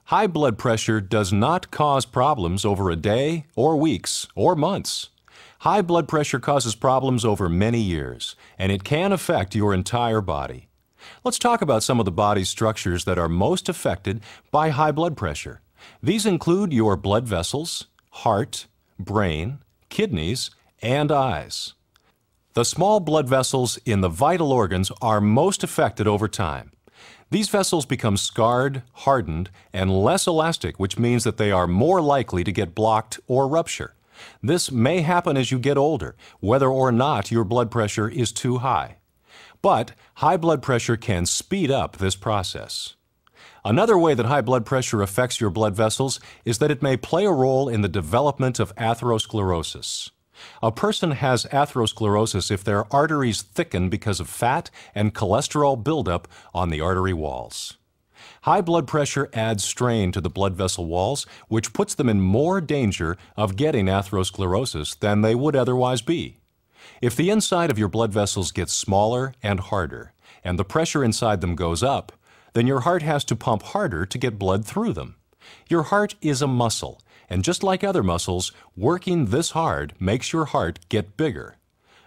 High blood pressure does not cause problems over a day or weeks or months. High blood pressure causes problems over many years, and it can affect your entire body. Let's talk about some of the body's structures that are most affected by high blood pressure. These include your blood vessels, heart, brain, kidneys, and eyes. The small blood vessels in the vital organs are most affected over time. These vessels become scarred, hardened, and less elastic, which means that they are more likely to get blocked or rupture. This may happen as you get older, whether or not your blood pressure is too high. But high blood pressure can speed up this process. Another way that high blood pressure affects your blood vessels is that it may play a role in the development of atherosclerosis. A person has atherosclerosis if their arteries thicken because of fat and cholesterol buildup on the artery walls. High blood pressure adds strain to the blood vessel walls, which puts them in more danger of getting atherosclerosis than they would otherwise be. If the inside of your blood vessels gets smaller and harder, and the pressure inside them goes up, then your heart has to pump harder to get blood through them. Your heart is a muscle, and just like other muscles, working this hard makes your heart get bigger.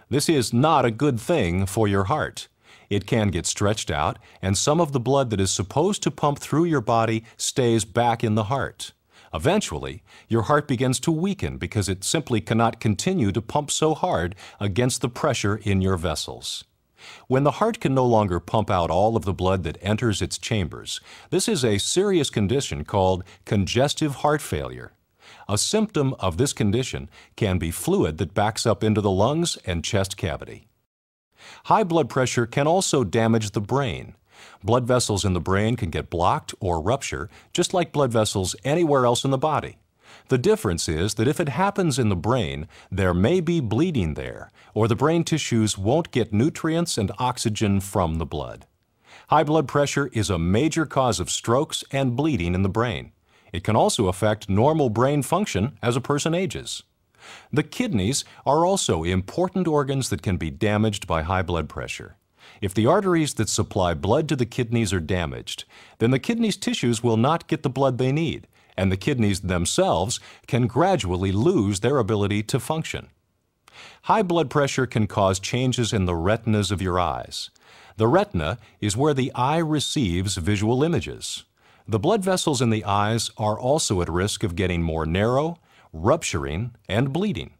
This is not a good thing for your heart. It can get stretched out, and some of the blood that is supposed to pump through your body stays back in the heart. Eventually, your heart begins to weaken because it simply cannot continue to pump so hard against the pressure in your vessels. When the heart can no longer pump out all of the blood that enters its chambers, this is a serious condition called congestive heart failure. A symptom of this condition can be fluid that backs up into the lungs and chest cavity. High blood pressure can also damage the brain. Blood vessels in the brain can get blocked or rupture, just like blood vessels anywhere else in the body. The difference is that if it happens in the brain, there may be bleeding there, or the brain tissues won't get nutrients and oxygen from the blood. High blood pressure is a major cause of strokes and bleeding in the brain. It can also affect normal brain function as a person ages. The kidneys are also important organs that can be damaged by high blood pressure. If the arteries that supply blood to the kidneys are damaged, then the kidneys' tissues will not get the blood they need, and the kidneys themselves can gradually lose their ability to function. High blood pressure can cause changes in the retinas of your eyes. The retina is where the eye receives visual images. The blood vessels in the eyes are also at risk of getting more narrow, rupturing, and bleeding.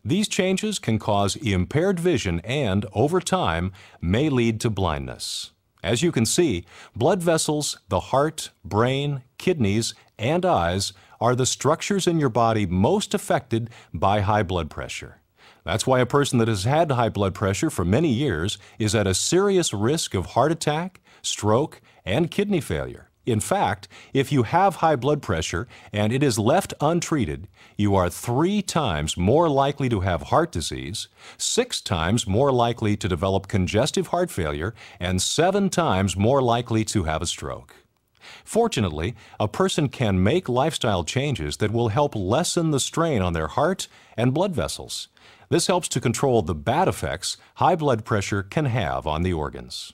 These changes can cause impaired vision and, over time, may lead to blindness. As you can see, blood vessels, the heart, brain, kidneys, and eyes are the structures in your body most affected by high blood pressure. That's why a person that has had high blood pressure for many years is at a serious risk of heart attack, stroke, and kidney failure. In fact, if you have high blood pressure and it is left untreated, you are 3 times more likely to have heart disease, 6 times more likely to develop congestive heart failure, and 7 times more likely to have a stroke. Fortunately, a person can make lifestyle changes that will help lessen the strain on their heart and blood vessels. This helps to control the bad effects high blood pressure can have on the organs.